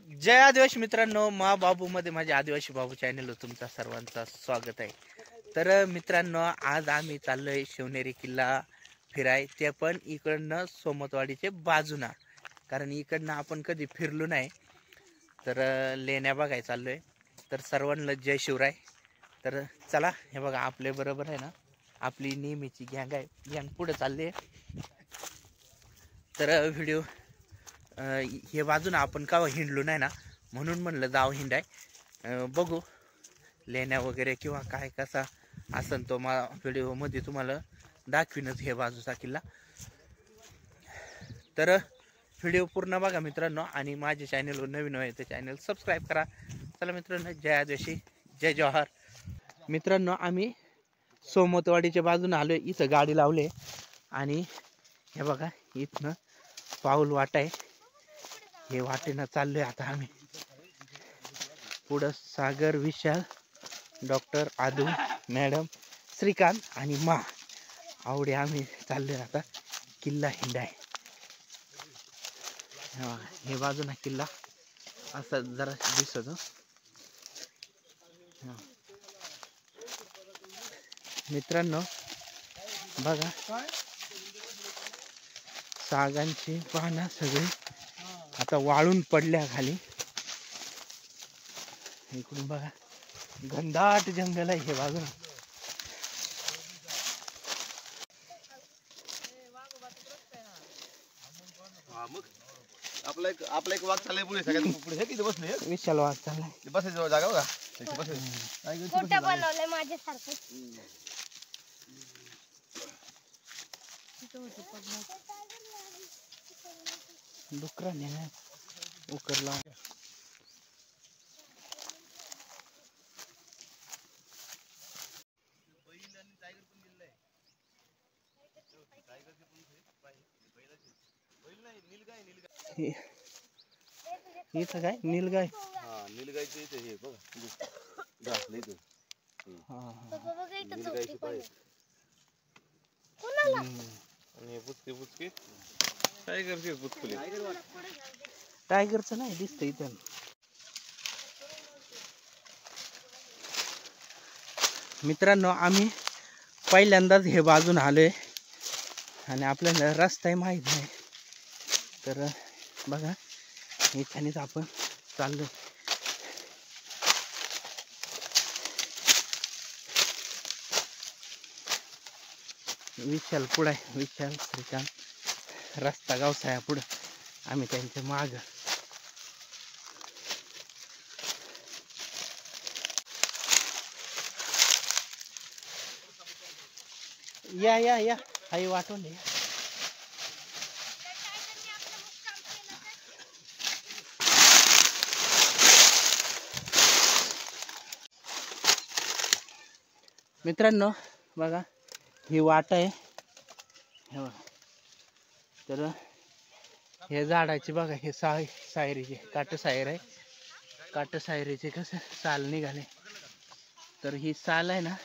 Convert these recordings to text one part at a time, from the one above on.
जय आदिवासी मित्रांनो, मा बाबू मध्ये माझ्या आदिवासी बाबू चॅनलवर तुमचा सर्वांचा स्वागत आहे। तर मित्रांनो, आज आम्ही चाललोय शिवनेरी किल्ला फिराय, ते पण इकडनं सोमतवाडीचे बाजूना, कारण इकडनं आपण कधी फिरलो नाही। तर लेण्या बघाय चाललोय। तर सर्वांना जय शिवराय। तर चला, हे बघा आपले बरोबर आहे ना, आपली नेहमीची गँग आहे, गँग पुढे चालले। तर व्हिडिओ हे बाजून आपण का हिंडलो नाही ना, म्हणून म्हणलं जाव हिंडाय, बघू लेण्या वगैरे किंवा काय कसा असन तो व्हिडिओ मध्ये तुम्हाला दाखवीनच हे बाजूचा किल्ला। तर व्हिडिओ पूर्ण बघा मित्रांनो, आणि माझ्या चॅनलवर नवीन आहे तर चॅनल सबस्क्राईब करा। चला मित्रांनो, जय आदिवासी, जय जवाहर। मित्रांनो, आम्ही सोमतवाडीच्या बाजूने आलोय, इथं गाडी लावले आणि हे बघा इथनं पाऊल वाट आहे, हे वाटेनं चाललोय आता आम्ही। पुढं सागर, विशाल, डॉक्टर आदू, मॅडम, श्रीकांत आणि मा आवडे आम्ही चाललोय आता किल्ला हिंडाय। हे बाजूना किल्ला असा जरा दिसतो। मित्रांनो बघा, सागांची पानं सगळी आता वाळून पडल्या खाली। इकडून बघा घनदाट जंगल आहे हे बाजूला। आपला एक वाघ चाललाय पुढे, सगळ्यात पुढे हे किती बसले, विशाल वाघ चाललाय, बसायची जागा बघा, फोटो बनवले माझ्यासारखं। डुकराने उकरला। इथं काय नीलगाय? हा, नीलगायचं इथे हे बघा, घासलं इथे। नीलगायचं पाय आणि बुचके बुचके टायगरचे बुचकुले। टायगरचं नाही दिसतं इथं। मित्रांनो, आम्ही पहिल्यांदाच हे बाजून आलोय आणि आपल्याला रस्ता माहित नाही, तर बघा इथेच आपण चाललोय। विशाल पुढे आहे, विशाल, श्रीकांत, रस्ता गावसाया पुढं, आम्ही त्यांच्या माग। या या या, आई वाटून या। मित्रांनो बघा, ही वाट आहे, हे बघा। तर हे झाडाची बघा, हे सायरीचे काट सायर आहे, काट सायरीचे कसं साल निघाले। तर ही साल आहे ना,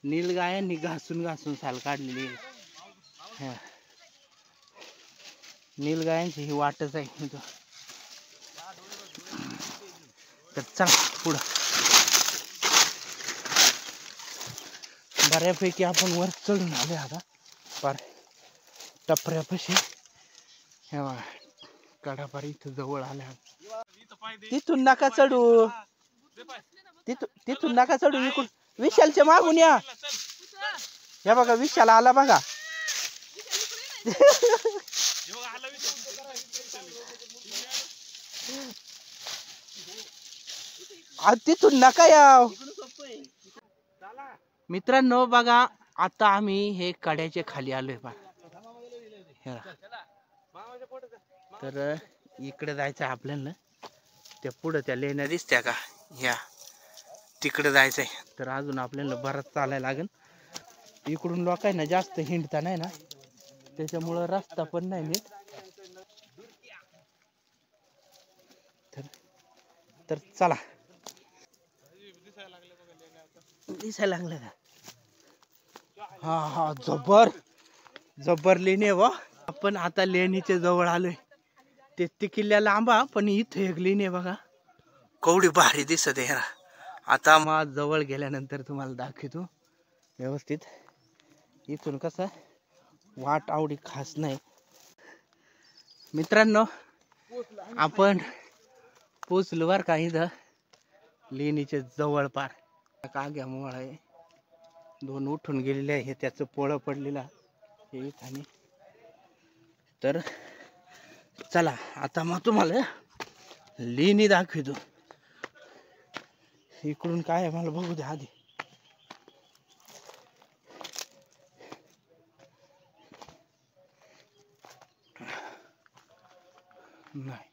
नीलगायांनी घासून घासून साल काढलेली आहे। नीलगायांची ही वाटच आहे। तर चला पुढं, बऱ्यापैकी आपण वर चढून आले आता, पार टपऱ्यापाशी हे बघा, कडापार इथं जवळ आल्या। तिथून नका चढू, तिथून नका चढू, इकडून विशालच्या मागून या। हे बघा विशाल आला बघा। तिथून नका या मित्रांनो। बघा आता आम्ही हे कड्याच्या खाली आलोय बा। तर इकडे जायचं आपल्याला, त्या पुढे त्या लेण्या दिसत्या का, ह्या तिकडे जायचंय। तर अजून आपल्याला बराच चालायला लागेल, इकडून लोकांना जास्त हिंडता नाही ना, त्याच्यामुळं रस्ता पण नाही नीट। तर चला, दिसायला लागलं का? हा हा, जबर जबर लेणी आहे वा। आपण आता लेणीच्या जवळ आलोय, ते किल्ल्याला आंबा, पण इथं एक लेणी आहे बघा, कवडी भारी दिसत आहे. आता मग जवळ गेल्यानंतर तुम्हाला दाखवतो व्यवस्थित. इथून कसं वाट आवडी खास नाही. मित्रांनो, आपण पोचलो बर का इथं लेणीचे जवळ पार. काग्यामुळे आहे, 2 उठून गेलेले आहे, त्याचं पोळं पडलेलं आहे इथं. तर चला आता मग तुम्हाला लेणी दाखवतो. इकडून काय आहे मला बघू द्या आधी. नाही,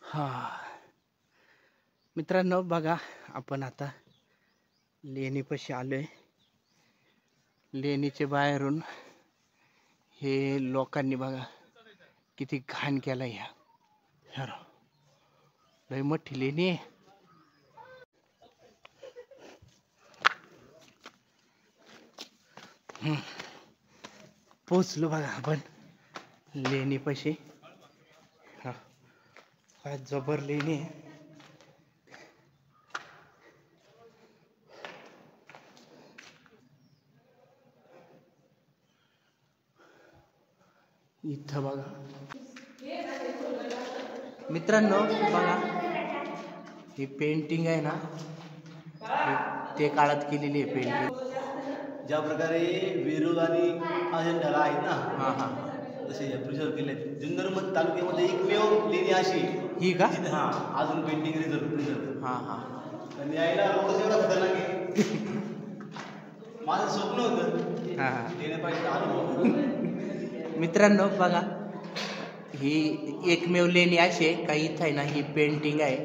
हा मित्रांनो बघा, आपण आता लेणीपाशी आलोय. लेणीच्या बाहेरून हे लोकांनी बघा किती घाण केला. ह्या लय मोठी लेणी आहे. पोचलो बघा आपण लेणीपाशी. काय जबर लेणी आहे. इथं बघा मित्रांनो, बघा ही पेंटिंग आहे ना, ते काळात केलेली आहे पेंटिंग. ज्या प्रकारे वेरूळ आणि अजिंठ्याला आहेत ना, हा हा, तसे प्रिझर्व केले. जुन्नर तालुक्यामध्ये एकमेव लेणी अशी ही का? हा अजून पेंटिंग प्रिझर्व. हा हा, आणि यायला रोड एवढा खतरनाक आहे. माझं स्वप्न होतं हा. येण्यापासून अनुभव. मित्रांनो बघा, ही एकमेव लेणी अशी आहे का इथं आहे ना, ही पेंटिंग आहे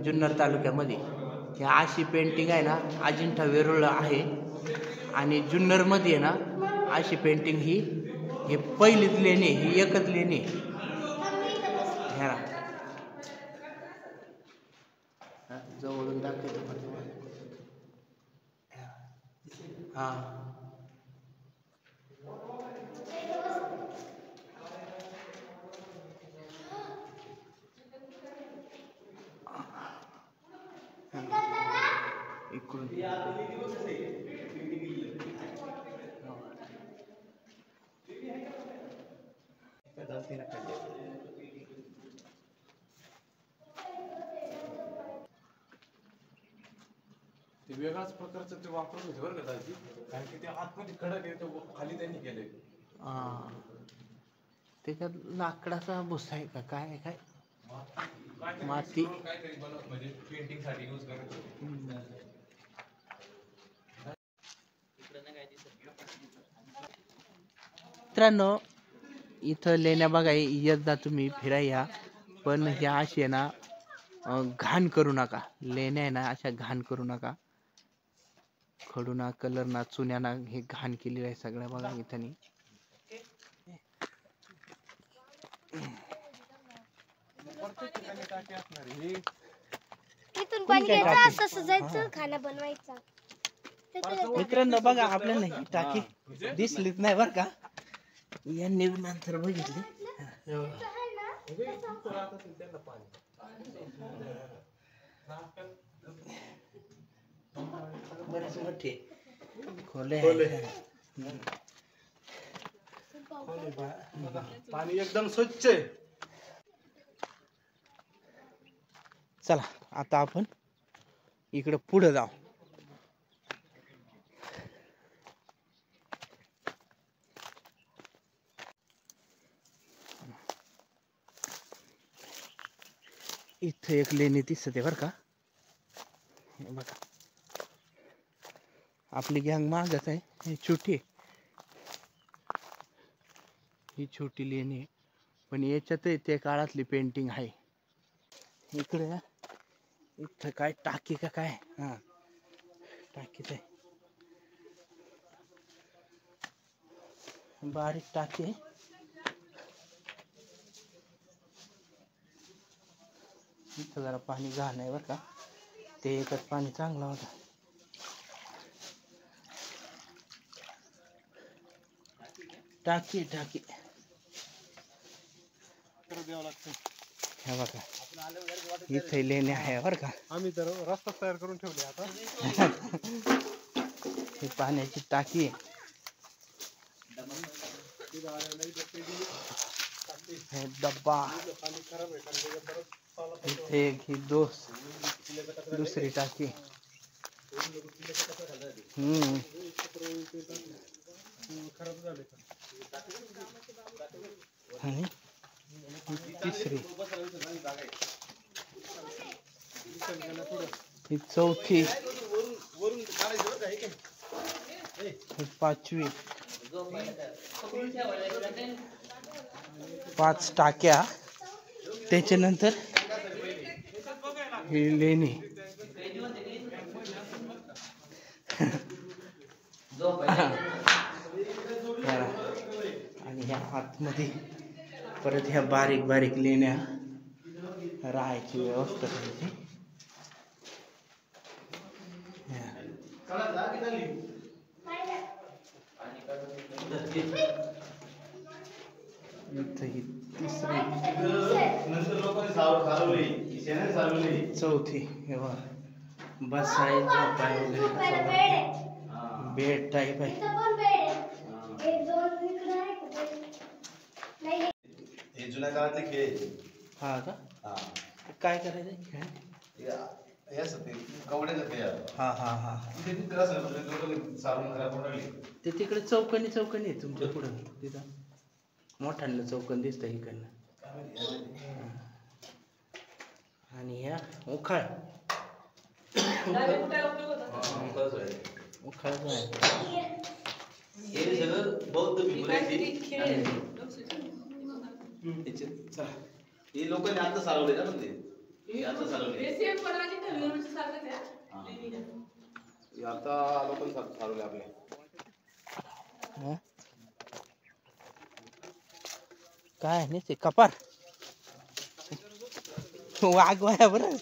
जुन्नर तालुक्यामध्ये. ही अशी पेंटिंग आहे ना, अजिंठा वेरूळ आहे. आणि जुन्नरमध्ये आहे ना अशी पेंटिंग ही पहिलीच लेणी, ही एकच लेणी. ह्या जवळून दाखवतो हा. इकडून ते वेगळाच प्रकारचं ते वापरत होते बरं का दाजी, कारण की ते आतमध्ये कडक आहे, तो खाली त्यांनी केलंय. त्याच्यात लाकडाचा भुसा आहे का काय आहे, काय माती काहीतरी बनव म्हणजे पेंटिंग साठी यूज करत होते. मित्रांनो, इथं लेण्या बघा येत जा तुम्ही फिराया, पण ह्या अशी आहे ना घाण करू नका. लेण्या आहे ना अशा घाण करू नका. खडूना कलर ना चुन्याना हे घाण केलेलं आहे सगळं बघा इथं. इथून पाणी घ्यायचं, असं सजायचं, खाना बनवायचा. मित्रांनो बघा, आपल्याला ही टाकी दिसलीच नाही बर का, यांनी नंतर बघितली. बरेच मोठे खोले पाणी एकदम स्वच्छ आहे. चला आता आपण इकडे पुढे जाऊ. इथे एक लेणी दिसते बर का, बघा आपली गँग मागच आहे. ही छोटी, ही छोटी लेणी आहे, पण याच्यात त्या काळातली पेंटिंग आहे. इकडे इथं काय टाकी का काय, हा टाकीच आहे, बारीक टाकी आहे. इथं जरा पाणी घाण आहे बर का, ते एकच पाणी चांगला होता. टाकी टाकी द्यावं लागतं. हे बघा इथे लेणे आहे बरं का. आम्ही तर रस्ता तयार करून ठेवले आता. ही पाण्याची टाकी आहे. हे डब्बा इथे एक ही दुसरी टाकी. खराब झाले आणि तिसरी ही चौथी ही पाचवी. 5 टाक्या त्याच्यानंतर ही लेणी. आणि ह्या आतमध्ये परत ह्या बारीक बारीक लेण्या राहायची व्यवस्था करायची. इथं ही तिसरी चौथी हे बघा बसाय झोपाय वगैरे बेड टाईप आहे. हे जुन्या काळातले खेळ. हा का काय करायचं खेळ. हा हा हा ते तिकडे चौकणी आहे तुमच्या पुढं. तिथं मोठ्यानं चौकन दिसतं इकडनं. आणि ह्या उखाळ हे लोकांनी आता चालवले ना. म्हणजे आता चालवले आता लोकांनी चालवले आपल्या. काय नाही ते कपार वाघवाया बरं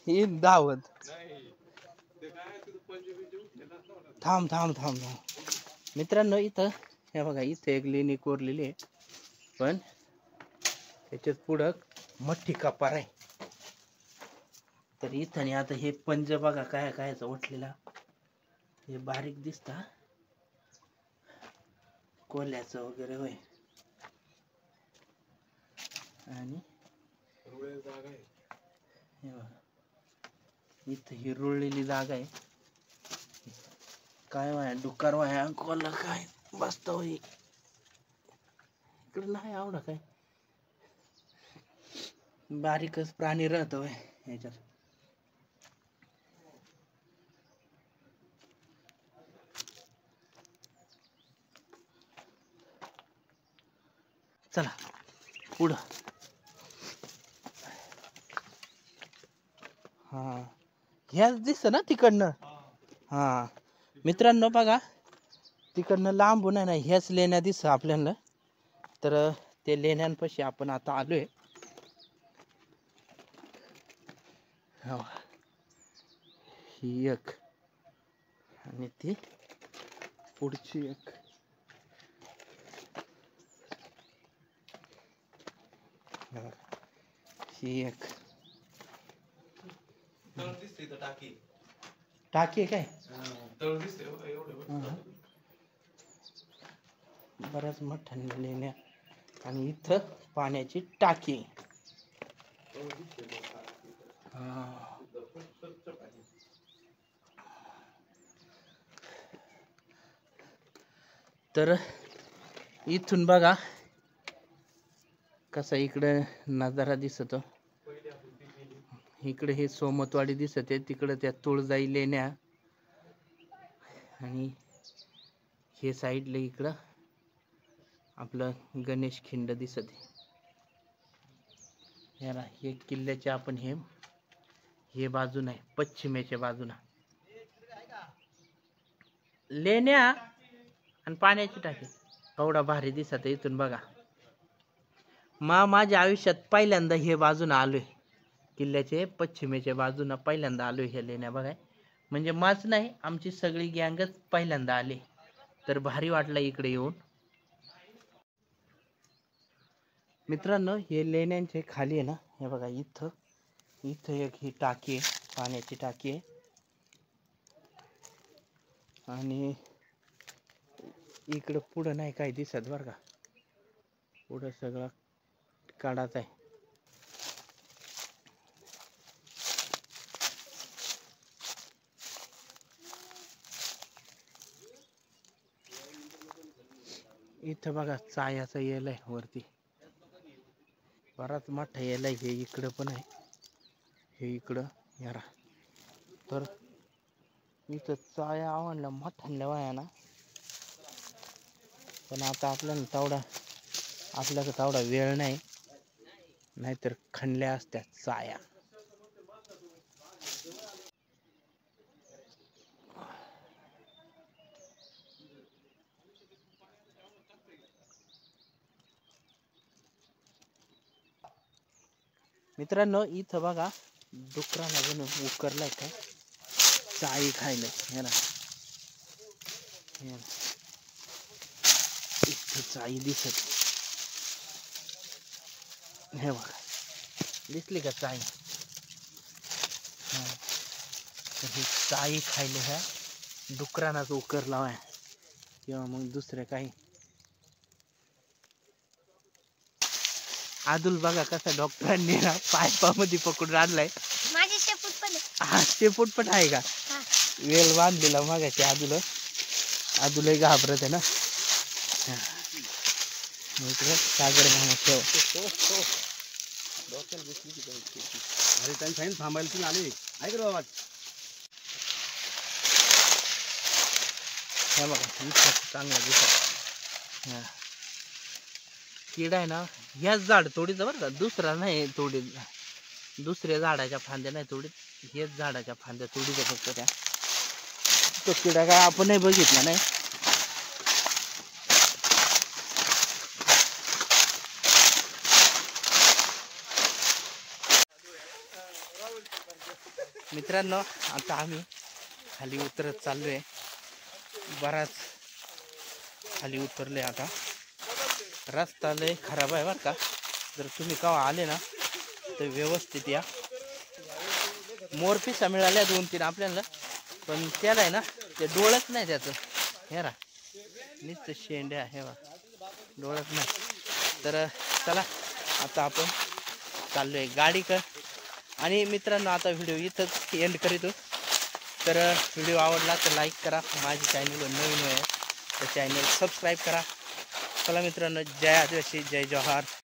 ही धावत. थांब थांब थांब थांब मित्रांनो. इथं हे बघा इथे एक लेणी कोरलेली आहे पण त्याच्यात पुढं मोठी कपार आहे. तर इथं नाही आता हे पंज बघा काय कायचा उठलेला हे बारीक दिसता कोल्याचं वगैरे होय. आणि इथं ही रुळलेली जागा आहे. काय वाया डुक्कर वाया कोल्हा काय बसत होई इकडे नाही आवडा काय बारीकच प्राणी राहत होय ह्याच्यात. चला पुढं. हा ह्याच दिसत ना तिकडनं. हा मित्रांनो बघा तिकडनं लांबून आहे ना ह्याच लेण्या दिसत आपल्याला. तर ते लेण्यांपाशी आपण आता आलोय. ही एक आणि ती पुढची एक. ही एक टाकी काय बऱ्याच मोठ्या लेण्या. आणि इथं पाण्याची टाकी. तर इथून बघा कसा इकडे नजारा दिसतो. इकडे हे सोमतवाडी दिसते तिकडे त्या तुळजाई लेण्या आणि हे साईडला इकडं आपलं गणेश खिंड दिसते. याला हे किल्ल्याचे आपण हे बाजून आहे पश्चिमेच्या बाजूला लेण्या आणि पाण्याची टाकी. एवढा भारी दिसत इथून बघा. माझ्या आयुष्यात पहिल्यांदा हे बाजून आलोय किल्ल्याचे पश्चिमेच्या बाजूला पहिल्यांदा आलोय हे लेण्या बघाय. म्हणजे माझ नाही आमची सगळी गँगच पहिल्यांदा आले. तर भारी वाटलं इकडे येऊन. मित्रांनो हे लेण्यांचे खाली आहे ना, हे बघा इथं इथं एक ही टाकी आहे, पाण्याची टाकी आहे. आणि इकडं पुढं नाही काही दिसत बरं का, पुढं सगळं काढाच आहे. इथं बघा चायाचं येल आहे वरती, बराच मोठा येल आहे. हे इकडं पण आहे, हे इकडं यारा. तर इथं चाया आवडल्या मोठ्या वया ना, पण आता आपल्याकडे तेवढा वेळ नाही, नाहीतर खणल्या असत्या चाया. मित्रांनो इथं बघा डुकराला जणू उकरलाय काय चाई खायला, हे ना इथं चाई दिसत, हे बघा दिसली का चाई. तर हे चाई खायला ह्या डुकरानाच उकरला आहे किंवा मग दुसरे काही. आदुल बघा कसा डॉक्टरांनी ना पायपामध्ये पकडून आणलाय. माझे शेपूट पण आहे. हा शेपूट पण आहे का, हा. वेल बांधलेला मागायचे आदुलही घाबरत आहे ना. इकडे सागर मामा ठेव. अरे त्यांनी सांगितलं थांबायला, तुम्ही आले ऐक रे बाबा. हे बघा इतकं चांगला दिसत. हा किडा आहे ना, ह्याच झाड तोडीचं बरं का, दुसरा नाही तोडीत, दुसऱ्या झाडाच्या फांद्या नाही तोडीत, हेच झाडाच्या फांद्या तोडीचं फक्त. त्या तो किडा काय आपणही बघितला नाही. मित्रांनो आता आम्ही खाली उतरत चाललोय, बराच खाली उतरले. आता रस्ता लय खराब आहे बरं का, जर तुम्ही केव्हा आले ना तर व्यवस्थित या. मोरपिसा मिळाल्या 2-3 आपल्याला, पण त्याला आहे ना ते डोळच नाही त्याचं, हे रा नुसतं शेंड्या, हे बा डोळच नाही. तर चला आता आपण चाललोय गाडीकडं. आणि मित्रांनो आता व्हिडिओ इथंच एंड करीतो. तर व्हिडिओ आवडला तर लाईक करा, माझ्या चॅनलवर नवीन आहे तर चॅनल सबस्क्राईब करा. चला मित्रांनो, जय आदिवासी, जय जोहार.